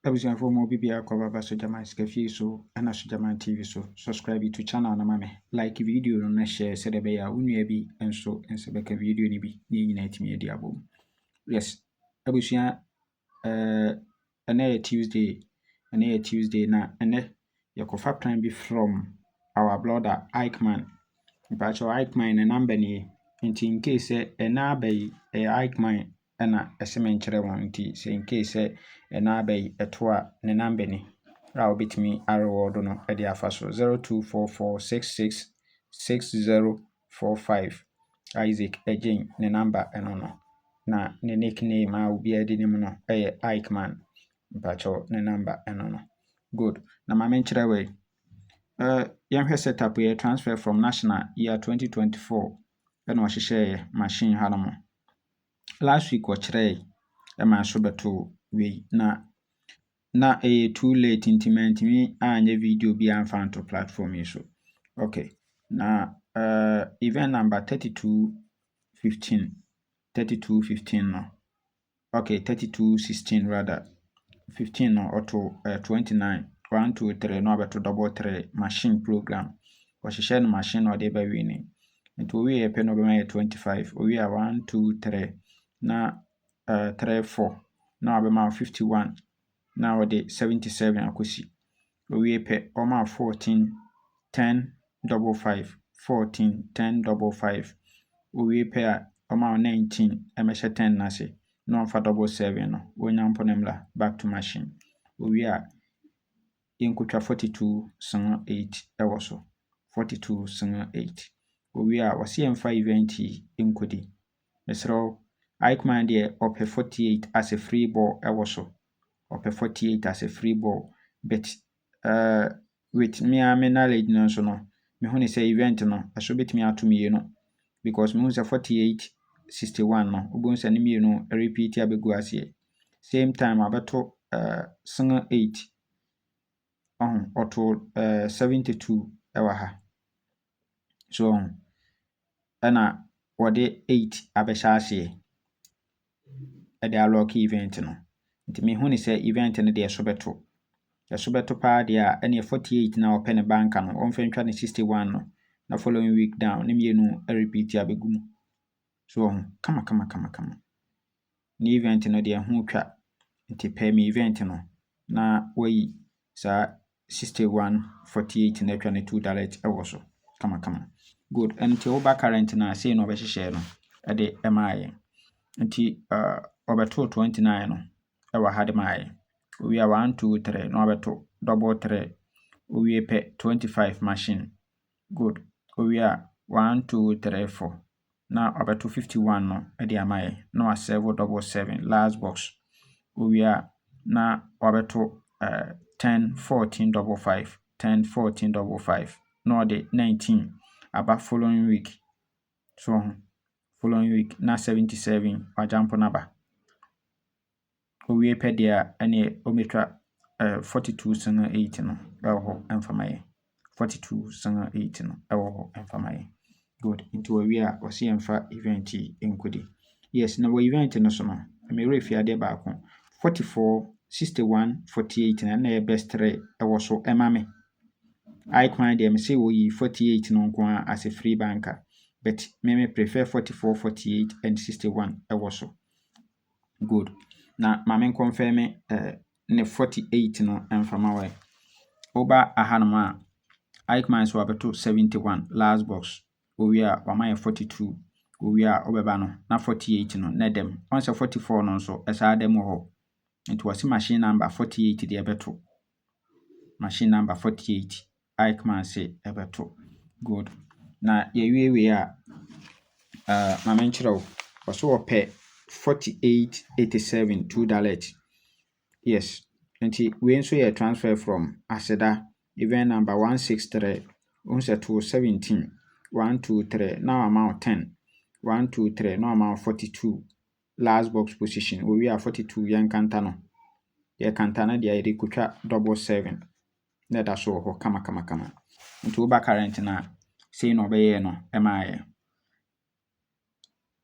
Abusuafo mo bibia kwa baba Sojaman Scafi so ana Sojaman TV so subscribe to channel na mame like video no na share se de be ya unua bi enso beka video ni bi ni nyina etimi edi abom. Yes, abusua Tuesday na ene yakofa plan bi from our brother Ikeman. Mpacho Ikeman na number ni nti in case ena abai Ikeman na eseme nkyere won nti say in case ena abai eto a ne number ni a obetimi areward no e dey afa so 0244666045 Isaac Ejen ne number eno no na ne nickname a obi adi nim no Ikeman. Mpacho ne number eno no good na ma menkyere we yɛnhwɛ setup yɛ transfer from national year 2024 ɛna ɔhyehyɛ machine hanom last week ɔkyerɛ ɛma so bɛto wei na too late nti mantimi anyɛ video bi amfa nto platform yi so. Okay, na event number 3215 no okay 3216 rather 15 no auto 29 1 2 3 no abeto double 3 machine program wɔhyehyɛ no machine na ɔde ba wi ni nti owi yɛ pɛ no bɛma yɛ 25 owi a 1 2 3 na 3 4 na ɔbɛma 51 na ɔde 77 akosi owi pɛ ɔma 14 10 double 5 14 10 double 5 owi pɛ a ɔma 19 ɛmɛhyɛ 10 na se na ɔmfa double 7 no onyampo nemla back to machine owi a inkutwa 42.8 ɛwɔ so 42.8 owi a wɔse yɛmfa event inkodi mesrɛ Ikeman deɛ ɔpɛ 48 as a free ball ɛwɔ so ɔpɛ 48 as a free ball but with me knowledge no so no me hu ne sɛ event no ɛso betumi ato mmienu because me hu sɛ 48-61 no obo nsa ne mmienu repeat abegu aseɛ same time abeto 8 auto 72 ɛwɔ ha so ɛna wɔde 8 abɛhyɛ aseɛ ɛde alock event no nti me hu ne sɛ event no de ɛso bɛto paa de a ɛne 48 na ɔpɛ ne banka no ɔmfa ntwa ne 61 no na following week down ne mmienu repeat abegu mu so kama ne event no de ɛho twa nti pɛ me event no na wayi saa 61-48 na atwa ne $2 ɛwɔ so kama good nti woba current na sei no ɔbɛhyehyɛ no ɛde ɛmaayɛ nti ɔbɛto 29 no ɛwɔ ha de maayɛ owi a 1 2 3 na ɔbɛto double 3 owi pɛ 25 machine good owi a 1 2 3 4 na ɔbɛto 51 no ɛde amaayɛ na waserve double 7 last box owi a na ɔbɛto 10 14 double 5 10 14 double 5 na ɔde 19 aba following week so following week na 77 wajampo naba owie pɛ dia ɛne ometwa 42.8 no ɛwɔ hɔ ɛmfamaye 42.8 no ɛwɔ hɔ ɛmfamaye good nti owie a ɔse ɛmfa event enkodi yes na wɔ event no so no me refiade baako 44 61 48 na ɛyɛ best 3 ɛwɔ so ɛma me Ikeman dem say we 48 no nko as a free banker but me prefer 44 48 and 61 ɛwɔ so good na ma men confirm ne 48 no ɛmfama wɛ oba ahanom a Ikeman so abeto 71 last box owi a wama 42 owi a obeba no na 48 no na dem on say 44 no so ɛsa dem hɔ nti wasi machine number 48 de ɛbɛto machine number 48 Ikeman say ɛbɛto good na yɛwiewie a ma menkyerɛ wo ɔso wɔpɛ 48.87 $2 yes nti we nso yɛ transfer from Aseda event number 163 unse to 17 1 2 3 now amount 10 1 2 3 now amount 42 last box position we are 42 yan kanta no ye kanta na dia yɛde kotwa double 7 na da so ho kama nti oba current na sei no obeye no emaye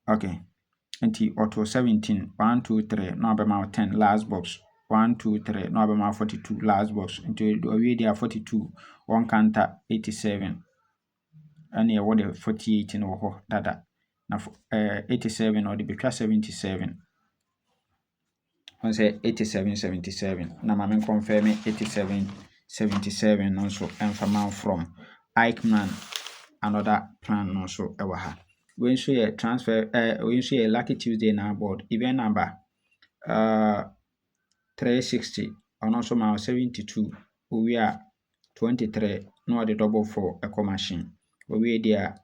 okay nti auto 17 1 2 3 na obema 10 last box 1 2 3 na wabɛma 42 last box nti ɔwie deɛ 42 1 87 ɛne ɛwɔ de 48 no wɔ hɔ dada na 87 na ɔde bɛtwa 77 ɔn sɛ 87 77 na ma me confirm 87 77 no nso ɛmfama from Eichmann another plan no nso ɛwɔ ha. We nso yɛ transfer we nso yɛ Lucky Tuesday na board event number 360 ɔno nso ma 72 owie a 23 na ɔde double 4 ɛkɔ machine owie deɛ a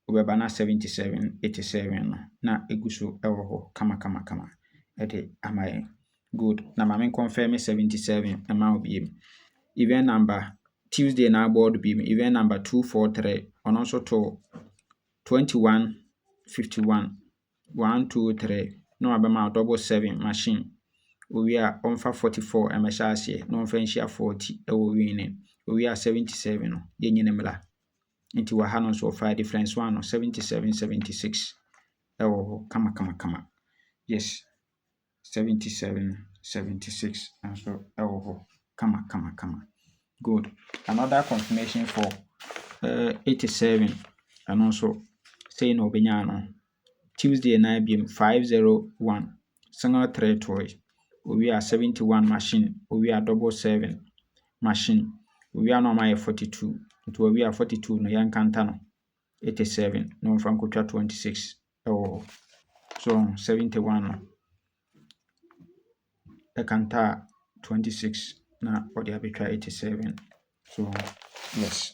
wobɛba na 77 87 no na egu so ɛwɔ hɔ kama ɛde ama yɛn. Good. Na ma me confirm 77 ɛma wo biem. Event number Tuesday na board biem event number 243 ɔno nso to 21 51 1 2 3 na wabɛma double 7 machine owie a ɔmfa 44 ɛmɛhyɛ aseɛ na ɔmfa nhyia 40 ɛwɔ winning owie a 77 no yɛnyine mmla nti wɔ ha no nso ɔfa difference one no 77 76 ɛwɔ hɔ kama yes 77 76 nso ɛwɔ hɔ kama. Good. Another confirmation for 87 and also say no benyano Tuesday na biem 501 single 3 toy we are 71 machine we are double 7 machine we are normal 42 to we are 42 no yan kanta no 87 no from 26 oh so 71 no e kanta 26 na odi abetwa 87 so yes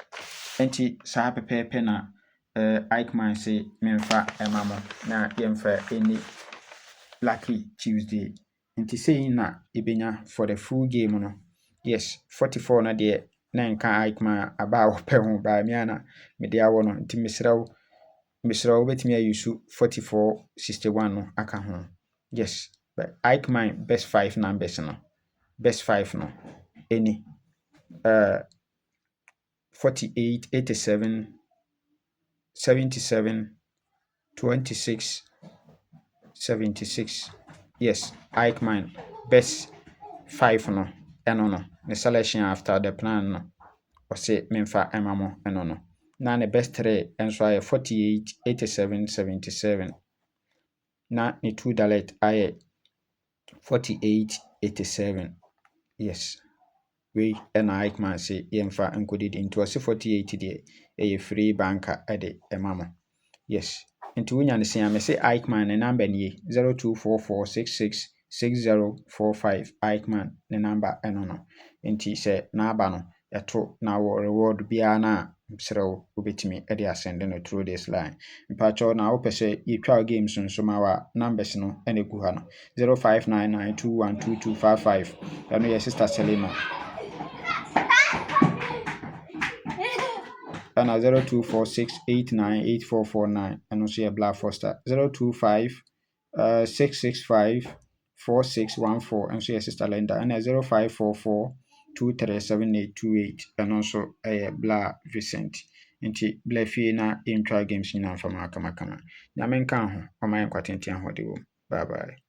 enti saa pepepe na Eichmann say memfa emamo na yemfa any Lucky Tuesday nti say na ibenya for the full game no yes 44 na de na nka Eichmann aba wo pe ho ba mi ana me de awo no nti misrawo betimi ayusu 44 61 no aka ho yes but Eichmann best 5 numbers no best 5 no any 48 87 77 26 76 yes Eichmann best 5 no eno no the selection after the plan no or say memfa emamo eno no na the best 3 enso aye 48 87 77 na the 2 dalet aye 48 87 yes we ena Eichmann say yemfa encoded into a 48 de a free banker ede emamo yes into wunya ne say say Eichmann ne number ni 0244666045 Eichmann ne number eno no enti say na aba no eto na wo reward bia na msrew obetimi ede ascend no through this line mpacho na wo pese yetwa games nso ma wa numbers no ene gu ha no 0599212255 eno your sister Selima and 0246898449 and also your Black Foster 025 665 4614 and so your sister Linda and 0544 237828 and also a Black Vicent nti Blefie na intro games nyina mfama kama nyamenka ho o man kwatenti ahode wo bye bye.